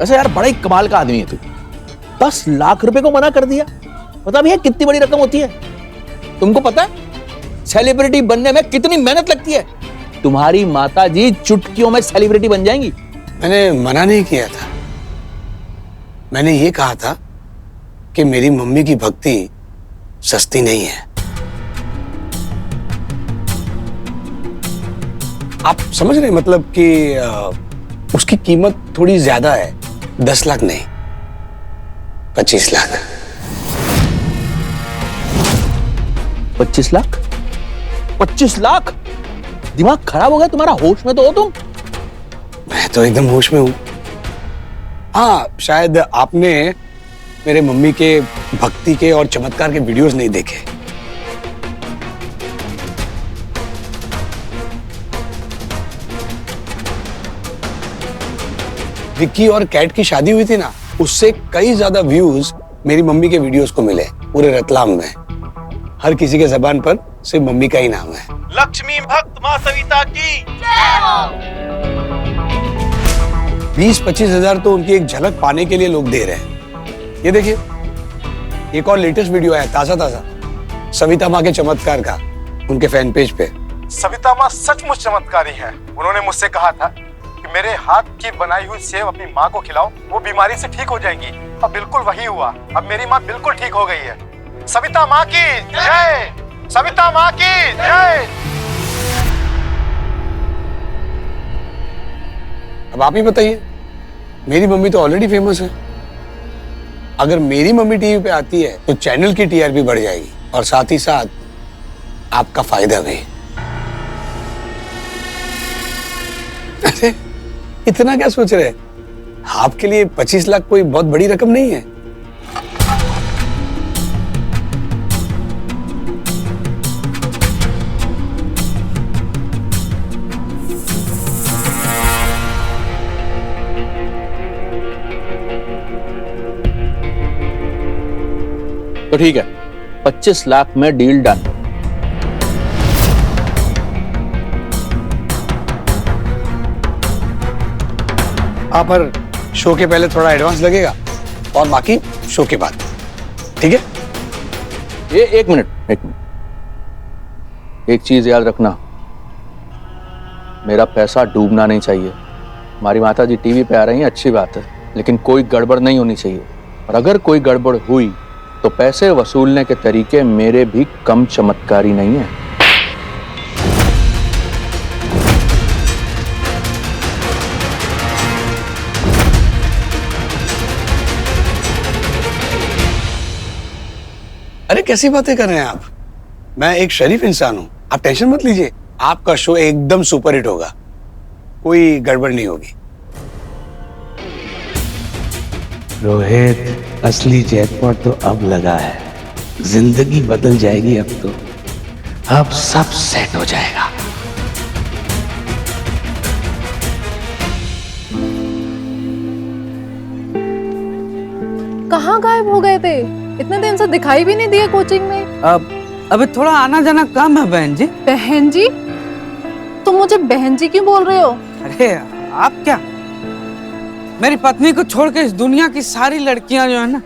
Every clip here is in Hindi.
वैसे यार बड़ा ही कमाल का आदमी है तू। 10 लाख रुपए को मना कर दिया। पता भी है कितनी बड़ी रकम होती है? तुमको पता है सेलिब्रिटी बनने में कितनी मेहनत लगती है? तुम्हारी माताजी चुटकियों में सेलिब्रिटी बन जाएंगी। मैंने मना नहीं किया था, मैंने ये कहा था कि मेरी मम्मी की भक्ति सस्ती नहीं है। आप समझ रहे हैं, मतलब कि उसकी कीमत थोड़ी ज्यादा है। 10 लाख नहीं, 25 लाख। 25 लाख? 25 लाख? दिमाग खराब हो गया तुम्हारा? होश में तो हो तुम? मैं तो एकदम होश में हूं। हाँ, शायद आपने मेरे मम्मी के भक्ति के और चमत्कार के वीडियोस नहीं देखे। विक्की और कैट की शादी हुई थी ना, उससे कई ज्यादा व्यूज मेरी मम्मी के वीडियोस को मिले पूरे रतलाम में। हर किसी के जबान पर सिर्फ मम्मी का ही नाम है। लक्ष्मी भक्त मां सविता की जय हो। 20-25 हजार तो उनकी एक झलक पाने के लिए लोग दे रहे हैं। ये देखिए, एक और लेटेस्ट वीडियो है ताजा ताजा सविता माँ के चमत्कार का, उनके फैन पेज पे। सविता माँ सचमुच चमत्कारी है। उन्होंने मुझसे कहा था कि मेरे हाथ की बनाई हुई सेव अपनी माँ को खिलाओ, वो बीमारी से ठीक हो जाएंगी। अब बिल्कुल वही हुआ। अब मेरी माँ बिल्कुल ठीक हो गई है। सविता माँ की जय, सविता माँ की जय। अब आप ही बताइए, मेरी मम्मी तो ऑलरेडी फेमस है। अगर मेरी मम्मी टीवी पे आती है तो चैनल की टीआरपी बढ़ जाएगी और साथ ही साथ आपका फायदा भी। अरे इतना क्या सोच रहे हैं? आपके लिए 25 लाख कोई बहुत बड़ी रकम नहीं है। तो ठीक है, 25 लाख में डील डन। आप पर शो के पहले थोड़ा एडवांस लगेगा और बाकी शो के बाद, ठीक है? ये एक मिनट, एक चीज याद रखना, मेरा पैसा डूबना नहीं चाहिए। हमारी माता जी टीवी पे आ रही हैं, अच्छी बात है, लेकिन कोई गड़बड़ नहीं होनी चाहिए। और अगर कोई गड़बड़ हुई तो पैसे वसूलने के तरीके मेरे भी कम चमत्कारी नहीं है। अरे कैसी बातें कर रहे हैं आप? मैं एक शरीफ इंसान हूं, आप टेंशन मत लीजिए। आपका शो एकदम सुपर हिट होगा, कोई गड़बड़ नहीं होगी। रोहित, असली जैकपॉट तो अब लगा है। जिंदगी बदल जाएगी अब तो। अब सब सेट हो जाएगा। कहाँ गायब हो गए थे? इतने दिन से दिखाई भी नहीं दिया कोचिंग में। अबे थोड़ा आना जाना कम है बहन जी। बहन जी? तुम मुझे बहन जी क्यों बोल रहे हो? अरे आप क्या, मेरी पत्नी को छोड़ के इस दुनिया की सारी लड़कियां जो है ना,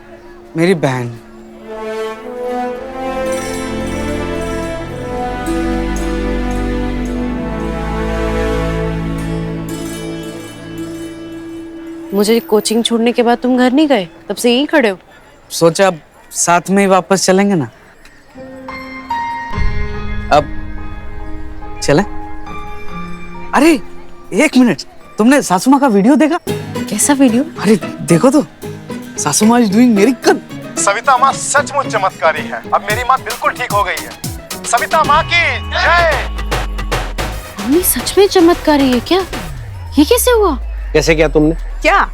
मेरी बहन। मुझे कोचिंग छोड़ने के बाद तुम घर नहीं गए? तब से यहीं खड़े हो? सोचा अब साथ में ही वापस चलेंगे ना। अब चले? अरे एक मिनट, तुमने सासू माँ का वीडियो देखा? कैसा वीडियो? अरे देखो तो, सासू माँ इज डूइंग मिरेकल। सविता माँ सचमुच चमत्कारी है। अब मेरी माँ बिल्कुल ठीक हो गई है। सविता माँ की जय। मम्मी सच में चमत्कारी है क्या? ये कैसे हुआ? कैसे क्या तुमने? क्या?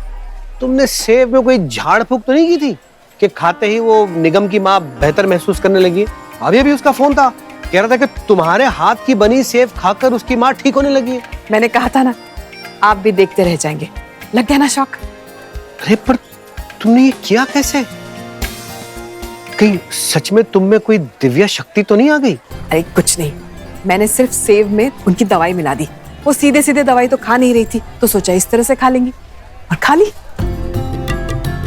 तुमने सेब में कोई झाड़ फूक तो नहीं की थी कि खाते ही वो निगम की माँ बेहतर महसूस करने लगी? अभी अभी उसका फोन था, कह रहा था कि तुम्हारे हाथ की बनी सेब खाकर उसकी माँ ठीक होने लगी है। मैंने कहा था ना, आप भी देखते रह जाएंगे। लग गया ना शौक? अरे पर तुमने ये किया कैसे? कहीं सच में तुम में कोई दिव्य शक्ति तो नहीं आ गई? अरे कुछ नहीं, मैंने सिर्फ सेब में उनकी दवाई मिला दी। वो सीधे सीधे दवाई तो खा नहीं रही थी, तो सोचा इस तरह से खा लेंगी, और खा ली।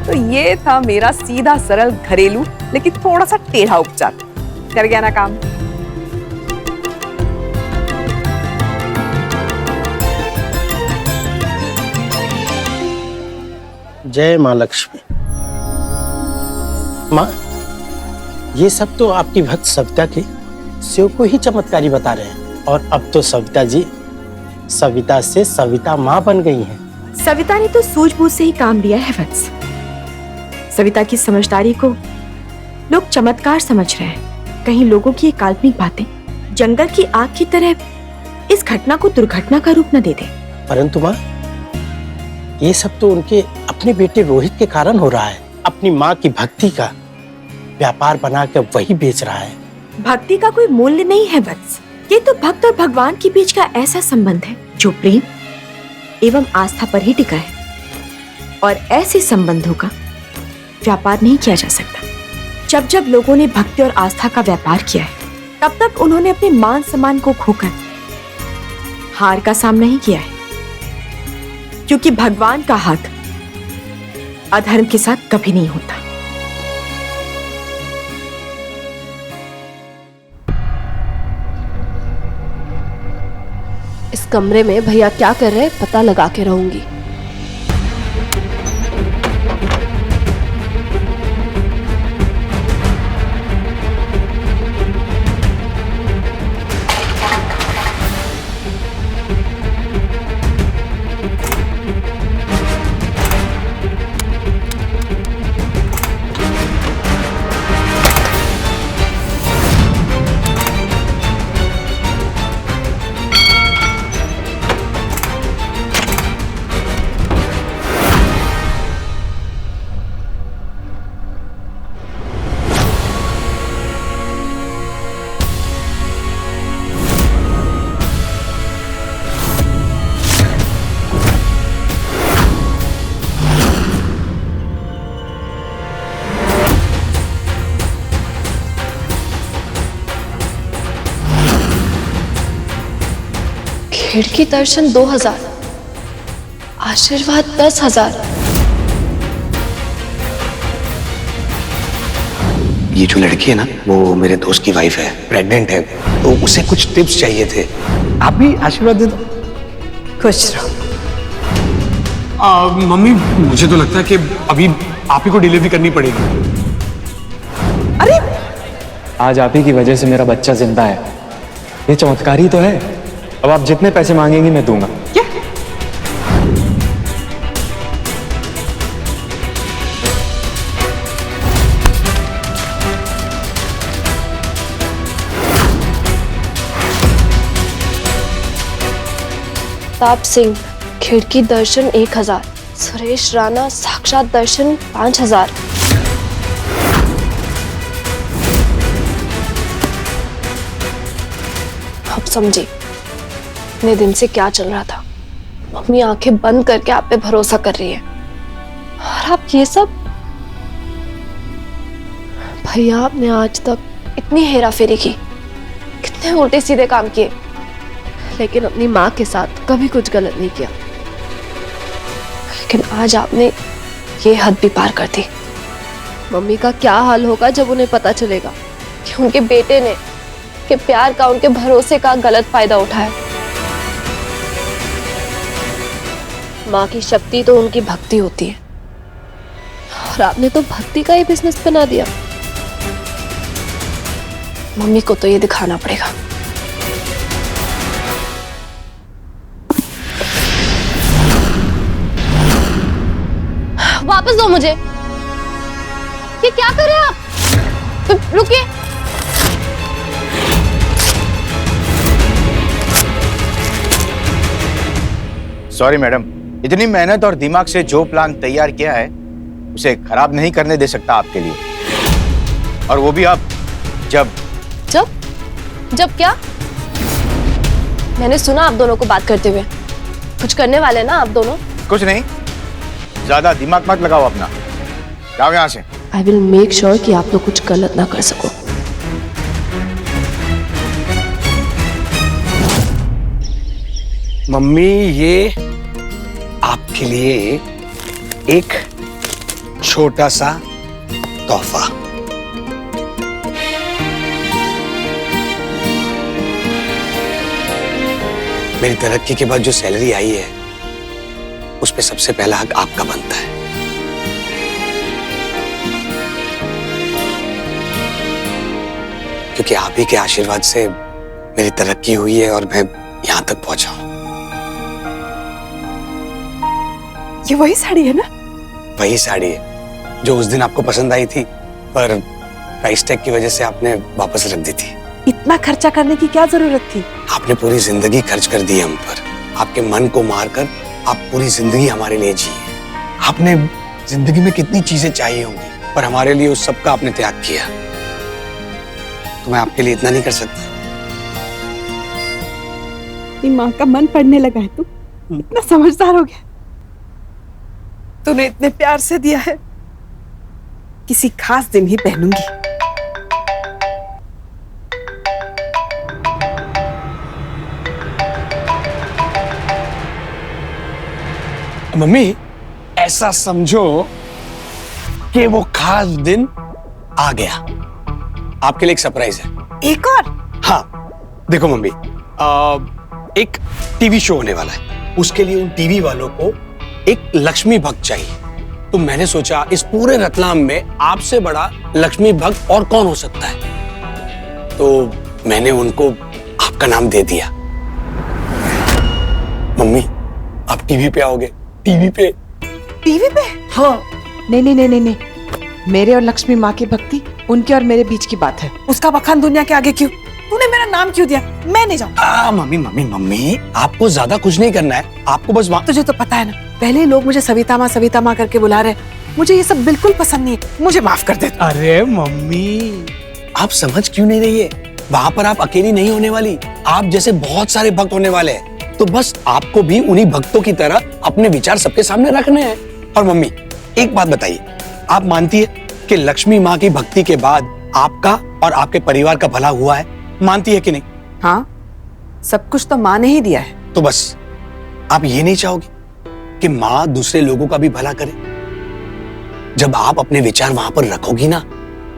तो ये था मेरा सीधा सरल घरेलू लेकिन थोड़ा सा टेढ़ा उपचार। कर गया ना काम? जय माँ लक्ष्मी। माँ, ये सब तो आपकी भक्त सविता के शिव को ही चमत्कारी बता रहे हैं, और अब तो सविता जी सविता से सविता माँ बन गई हैं। सविता ने तो सूझबूझ से ही काम लिया है वत्स। सविता की समझदारी को लोग चमत्कार समझ रहे हैं। कहीं लोगों की ये काल्पनिक बातें जंगल की आग की तरह इस घटना को दुर्घटना का रूप न दे दे। परंतु माँ, ये सब तो उनके अपने बेटे रोहित के कारण हो रहा है। अपनी माँ की भक्ति का व्यापार बना कर वही बेच रहा है। भक्ति का कोई मूल्य नहीं है वत्स। ये तो भक्त और भगवान के बीच का ऐसा संबंध है जो प्रेम एवं आस्था पर ही टिका है, और ऐसे संबंधों का व्यापार नहीं किया जा सकता। जब जब लोगों ने भक्ति और आस्था का व्यापार किया है, तब तक उन्होंने अपने मान सम्मान को खोकर हार का सामना ही किया है, क्योंकि भगवान का हाथ अधर्म के साथ कभी नहीं होता। इस कमरे में भैया क्या कर रहे हैं पता लगा के रहूंगी। खिड़की दर्शन 2000, आशीर्वाद 10,000। ये जो लड़की है ना, वो मेरे दोस्त की वाइफ है, प्रेग्नेंट है, तो उसे कुछ टिप्स चाहिए थे। आप भी आशीर्वाद दे दो। खुश रहो। मम्मी, मुझे तो लगता है कि अभी आप ही को डिलीवरी करनी पड़ेगी। अरे आज आप ही की वजह से मेरा बच्चा जिंदा है। ये चमत्कार ही तो है। अब आप जितने पैसे मांगेंगी मैं दूंगा। क्या? ताप सिंह खिड़की दर्शन 1000, सुरेश राणा साक्षात दर्शन 5000। अब समझी इतने दिन से क्या चल रहा था। मम्मी आंखें बंद करके आप पे भरोसा कर रही है, और आप ये सब। भैया आपने आज तक इतनी हेरा फेरी की, कितने उल्टे सीधे काम किए, लेकिन अपनी माँ के साथ कभी कुछ गलत नहीं किया। लेकिन आज आपने ये हद भी पार कर दी। मम्मी का क्या हाल होगा जब उन्हें पता चलेगा कि उनके बेटे ने के प्यार का, उनके भरोसे का गलत फायदा उठाया। माँ की शक्ति तो उनकी भक्ति होती है, और आपने तो भक्ति का ही बिजनेस बना दिया। मम्मी को तो ये दिखाना पड़ेगा। वापस दो मुझे। ये क्या कर रहे हैं आप? रुकिए। सॉरी मैडम, इतनी मेहनत और दिमाग से जो प्लान तैयार किया है उसे खराब नहीं करने दे सकता आपके लिए। और वो भी आप जब क्या? मैंने सुना आप दोनों को बात करते हुए। कुछ करने वाले ना आप दोनों? कुछ नहीं, ज्यादा दिमाग मत लगाओ अपना। जाओ यहाँ से। आई विल मेक श्योर कि आप लोग कुछ गलत ना कर सको। मम्मी, ये आपके लिए एक छोटा सा तोहफा। मेरी तरक्की के बाद जो सैलरी आई है उस पे सबसे पहला हक आपका बनता है। क्योंकि आप ही के आशीर्वाद से मेरी तरक्की हुई है और मैं यहां तक पहुंचा हूं। ये वही साड़ी है ना? वही साड़ी है जो उस दिन आपको पसंद आई थी, पर प्राइस टैग की वजह से आपने वापस रख दी थी। इतना खर्चा करने की क्या जरूरत थी? आपने पूरी जिंदगी खर्च कर दी हम पर। आपके मन को मारकर आप पूरी जिंदगी हमारे लिए जिए। आपने जिंदगी में कितनी चीजें चाहिए होंगी, पर हमारे लिए उस सब का आपने त्याग किया। तो मैं आपके लिए इतना नहीं कर सकता? अपनी माँ का मन पड़ने लगा है तू, इतना समझदार हो गया। तूने इतने प्यार से दिया है, किसी खास दिन ही पहनूंगी। मम्मी, ऐसा समझो कि वो खास दिन आ गया। आपके लिए एक सरप्राइज है। एक और? हाँ, देखो मम्मी, एक टीवी शो होने वाला है। उसके लिए उन टीवी वालों को एक लक्ष्मी भक्त चाहिए। तो मैंने सोचा इस पूरे रतलाम में आपसे बड़ा लक्ष्मी भक्त और कौन हो सकता है। तो मैंने उनको आपका नाम दे दिया। मम्मी, आप टीवी पे आओगे? टीवी पे? टीवी पे? हाँ। नहीं, मेरे और लक्ष्मी माँ की भक्ति उनके और मेरे बीच की बात है। उसका बखान दुनिया के आगे क्यों? तूने मेरा नाम क्यों दिया? मैं नहीं जाऊंगा। मम्मी, आपको ज्यादा कुछ नहीं करना है। आपको बस तुझे तो पता है ना, पहले लोग मुझे सविता माँ करके बुला रहे। मुझे ये सब बिल्कुल पसंद नहीं है। मुझे माफ कर दे। अरे मम्मी, आप समझ क्यों नहीं रही है? वहाँ पर आप अकेली नहीं होने वाली। आप जैसे बहुत सारे भक्त होने वाले हैं। तो बस आपको भी उन्हीं भक्तों की तरह अपने विचार सबके सामने रखने हैं। और मम्मी, एक बात बताइए, आप मानती है कि लक्ष्मी माँ की भक्ति के बाद आपका और आपके परिवार का भला हुआ है? मानती है कि नहीं? हाँ, सब कुछ तो माँ ने ही दिया है। तो बस आप ये नहीं चाहोगे कि माँ दूसरे लोगों का भी भला करे? जब आप अपने विचार वहां पर रखोगी ना,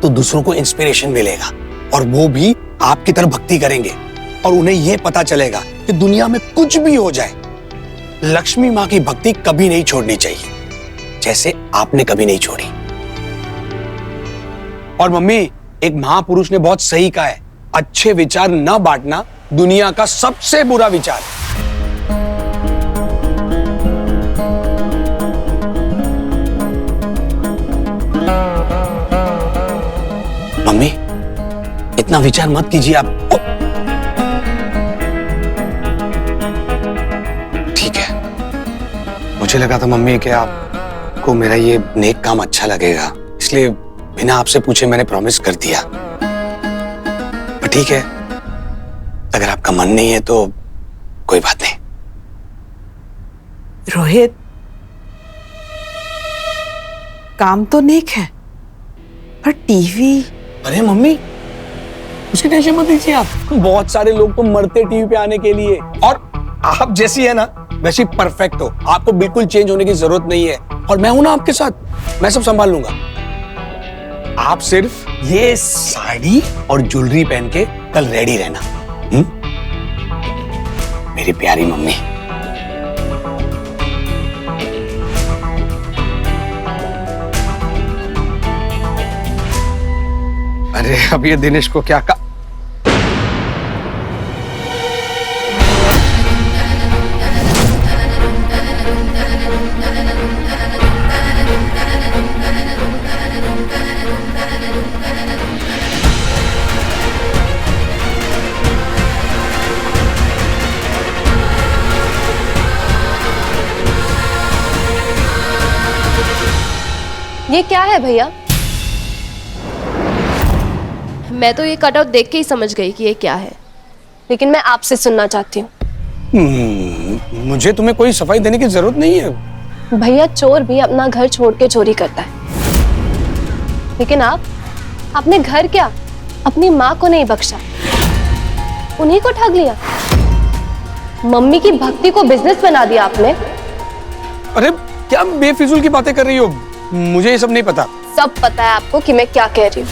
तो दूसरों को इंस्पिरेशन मिलेगा और वो भी आपकी तरफ भक्ति करेंगे और उन्हें यह पता चलेगा कि दुनिया में कुछ भी हो जाए, लक्ष्मी माँ की भक्ति कभी नहीं छोड़नी चाहिए, जैसे आपने कभी नहीं छोड़ी। और मम्मी, एक महापुरुष ने बहुत सही कहा है, अच्छे विचार न बांटना दुनिया का सबसे बुरा विचार है। मम्मी, इतना विचार मत कीजिए आप। ठीक है, मुझे लगा था मम्मी कि आपको मेरा ये नेक काम अच्छा लगेगा, इसलिए बिना आपसे पूछे मैंने प्रॉमिस कर दिया। पर ठीक है, अगर आपका मन नहीं है तो कोई बात नहीं। रोहित, काम तो नेक है, पर टीवी? अरे मम्मी, उसकी टेंशन मत लीजिए आप। बहुत सारे लोग तो मरते टीवी पे आने के लिए, और आप जैसी है ना वैसी परफेक्ट हो। आपको बिल्कुल चेंज होने की जरूरत नहीं है, और मैं हूं ना आपके साथ, मैं सब संभाल लूंगा। आप सिर्फ ये साड़ी और ज्वेलरी पहन के कल रेडी रहना। मेरी प्यारी मम्मी। अरे अब ये दिनेश को क्या का ये क्या है भैया? मैं तो ये कटआउट देख के ही समझ गई कि ये क्या है, लेकिन मैं आपसे सुनना चाहती हूँ। मुझे तुम्हें कोई सफाई देने की जरूरत नहीं है। भैया, चोर भी अपना घर छोड़ के चोरी करता है, लेकिन आपने घर क्या, अपनी माँ को नहीं बख्शा, उन्हीं को ठग लिया। मम्मी की भक्ति को बिजनेस बना दिया आपने। अरे क्या बेफिजूल की बातें कर रही हो? मुझे ये सब नहीं पता। सब पता है आपको कि मैं क्या कह रही हूँ।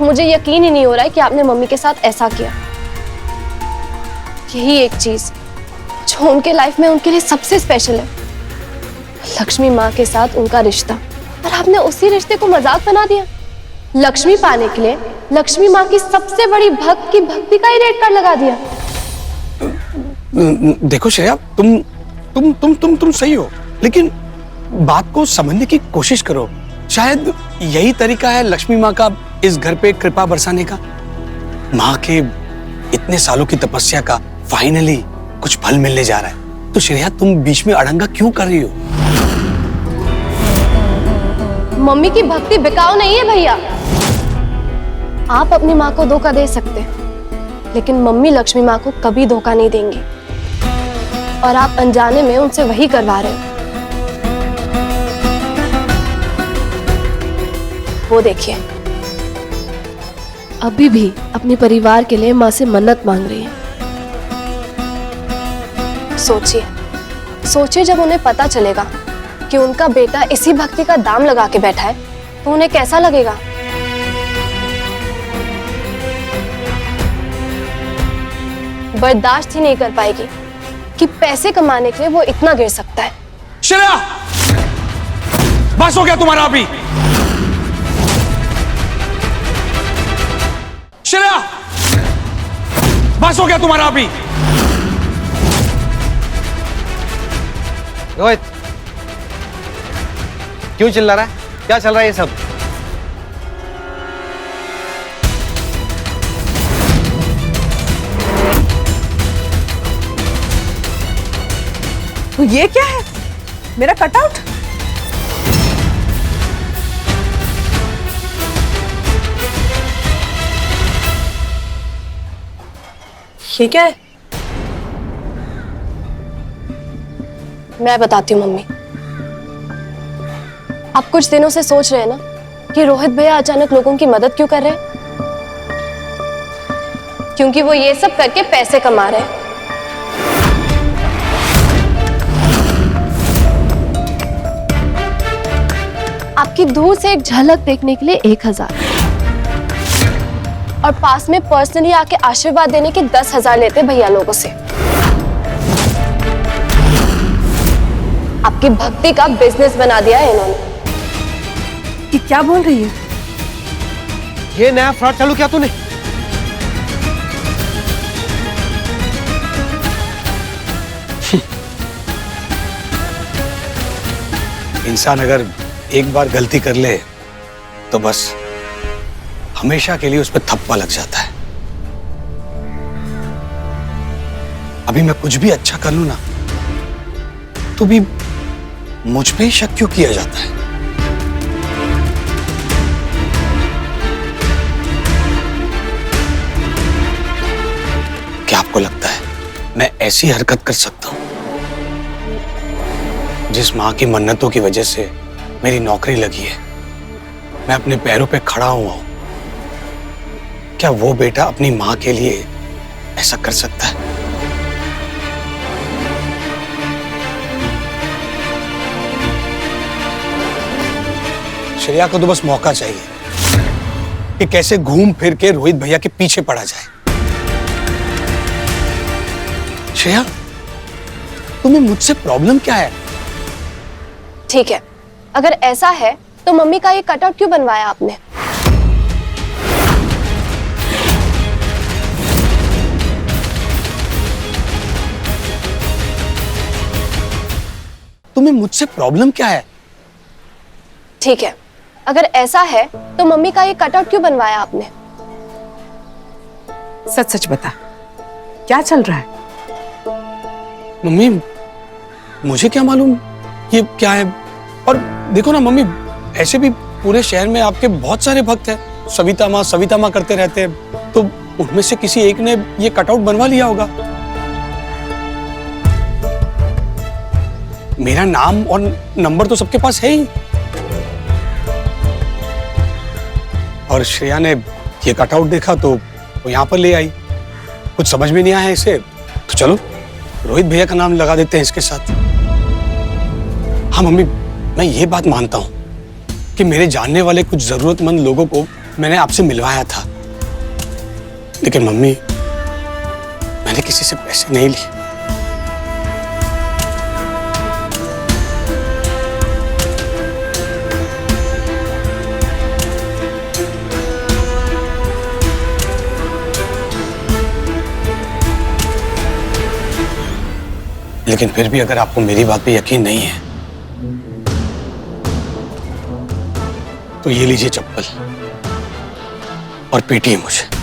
मुझे यकीन ही नहीं हो रहा है कि आपने मम्मी के साथ ऐसा किया। यही एक चीज जो उनके लाइफ में उनके लिए सबसे स्पेशल है, लक्ष्मी माँ के साथ उनका रिश्ता, और आपने उसी रिश्ते को मजाक बना दिया। लक्ष्मी पाने के लिए लक्ष्मी माँ की सबसे बड़ी भक्त की भक्ति का ही रेट कार्ड लगा दिया। देखो श्रेया, तुम सही हो, लेकिन बात को समझने की कोशिश करो। शायद यही तरीका है लक्ष्मी माँ का इस घर पे कृपा बरसाने का। माँ के इतने सालों की तपस्या का फाइनली कुछ फल मिलने जा रहा है, तो श्रेया तुम बीच में अड़ंगा क्यों कर रही हो? मम्मी की भक्ति बिकाऊ नहीं है भैया। आप अपनी माँ को धोखा दे सकते हैं, लेकिन मम्मी लक्ष्मी माँ को कभी धोखा नहीं देंगी, और आप अनजाने में उनसे वही करवा रहे हो। वो देखिए, अभी भी अपने परिवार के लिए माँ से मन्नत मांग रही है। सोचिए सोचिए, जब उन्हें पता चलेगा कि उनका बेटा इसी भक्ति का दाम लगा के बैठा है, तो उन्हें कैसा लगेगा? बर्दाश्त ही नहीं कर पाएगी कि पैसे कमाने के लिए वो इतना गिर सकता है। श्रेया, बस हो गया तुम्हारा अभी। श्रेया, बस हो गया तुम्हारा अभी। रोहित, क्यों चिल्ला रहा है? क्या चल रहा है ये सब? तो ये क्या है? मेरा कटआउट? ये क्या है? मैं बताती हूँ मम्मी। आप कुछ दिनों से सोच रहे हैं ना कि रोहित भैया अचानक लोगों की मदद क्यों कर रहे हैं? क्योंकि वो ये सब करके पैसे कमा रहे हैं। आपकी दूर से एक झलक देखने के लिए 1000, और पास में पर्सनली आके आशीर्वाद देने के 10,000 लेते भैया लोगों से। आपकी भक्ति का बिजनेस बना दिया है इन्होंने। कि क्या बोल रही है? ये नया फ्रॉड चालू किया तूने? इंसान अगर एक बार गलती कर ले तो बस हमेशा के लिए उस पर थप्पा लग जाता है। अभी मैं कुछ भी अच्छा कर लूं ना, तो भी मुझ पे ही शक क्यों किया जाता है? क्या आपको लगता है मैं ऐसी हरकत कर सकता हूं? जिस मां की मन्नतों की वजह से मेरी नौकरी लगी है, मैं अपने पैरों पे खड़ा हुआ हूं, क्या वो बेटा अपनी मां के लिए ऐसा कर सकता है? श्रेया को तो बस मौका चाहिए कि कैसे घूम फिर के रोहित भैया के पीछे पड़ा जाए। श्रेया, तुम्हें मुझसे प्रॉब्लम क्या है? ठीक है, अगर ऐसा है तो मम्मी का ये कटआउट क्यों बनवाया आपने? तुम्हें मुझसे प्रॉब्लम क्या है? ठीक है, अगर ऐसा है तो मम्मी का ये कटआउट क्यों बनवाया आपने? सच सच बता, क्या चल रहा है? मम्मी, मुझे क्या मालूम ये क्या है? और देखो ना मम्मी, ऐसे भी पूरे शहर में आपके बहुत सारे भक्त हैं, सविता माँ करते रहते हैं, तो उनमें से किसी एक ने ये कटआउट बनवा लिया होगा। मेरा नाम और नंबर तो सबके पास है ही, और श्रेया ने ये कटआउट देखा तो वो यहाँ पर ले आई। कुछ समझ में नहीं आया इसे, तो चलो रोहित भैया का नाम लगा देते हैं इसके साथ। हाँ मम्मी, मैं ये बात मानता हूं कि मेरे जानने वाले कुछ जरूरतमंद लोगों को मैंने आपसे मिलवाया था, लेकिन मम्मी, मैंने किसी से पैसे नहीं लिए। लेकिन फिर भी अगर आपको मेरी बात पे यकीन नहीं है तो ये लीजिए चप्पल और पीटिए मुझे।